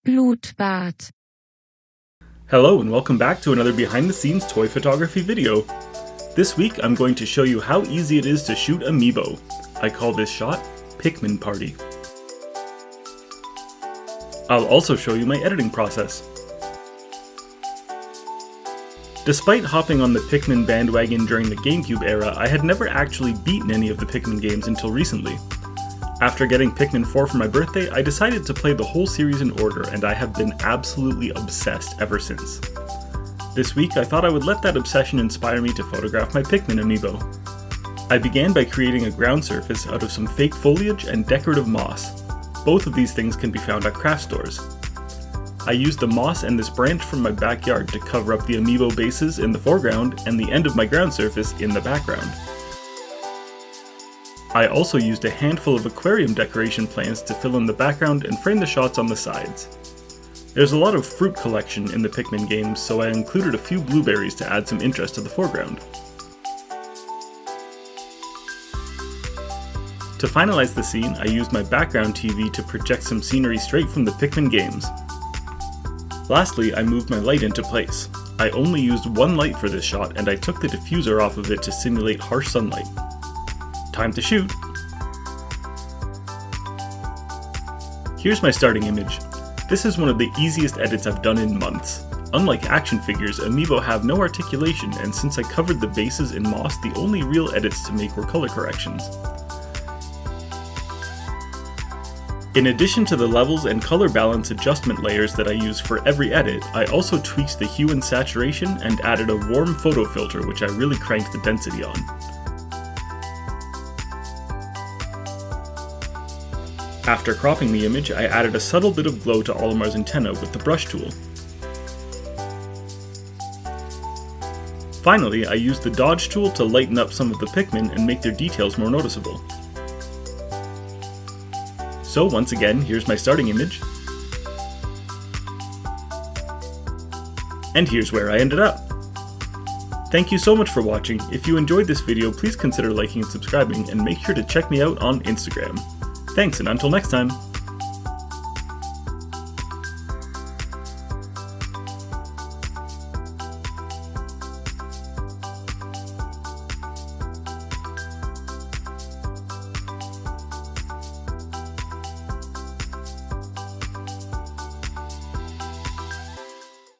Blutbad. Hello and welcome back to another behind the scenes toy photography video. This week I'm going to show you how easy it is to shoot Amiibo. I call this shot Pikmin Party. I'll also show you my editing process. Despite hopping on the Pikmin bandwagon during the GameCube era, I had never actually beaten any of the Pikmin games until recently. After getting Pikmin 4 for my birthday, I decided to play the whole series in order, and I have been absolutely obsessed ever since. This week I thought I would let that obsession inspire me to photograph my Pikmin Amiibo. I began by creating a ground surface out of some fake foliage and decorative moss. Both of these things can be found at craft stores. I used the moss and this branch from my backyard to cover up the Amiibo bases in the foreground and the end of my ground surface in the background. I also used a handful of aquarium decoration plants to fill in the background and frame the shots on the sides. There's a lot of fruit collection in the Pikmin games, so I included a few blueberries to add some interest to the foreground. To finalize the scene, I used my background TV to project some scenery straight from the Pikmin games. Lastly, I moved my light into place. I only used one light for this shot, and I took the diffuser off of it to simulate harsh sunlight. Time to shoot! Here's my starting image. This is one of the easiest edits I've done in months. Unlike action figures, Amiibo have no articulation, and since I covered the bases in moss, the only real edits to make were color corrections. In addition to the levels and color balance adjustment layers that I use for every edit, I also tweaked the hue and saturation and added a warm photo filter, which I really cranked the density on. After cropping the image, I added a subtle bit of glow to Olimar's antenna with the brush tool. Finally, I used the dodge tool to lighten up some of the Pikmin and make their details more noticeable. So once again, here's my starting image. And here's where I ended up. Thank you so much for watching. If you enjoyed this video, please consider liking and subscribing, and make sure to check me out on Instagram. Thanks, and until next time!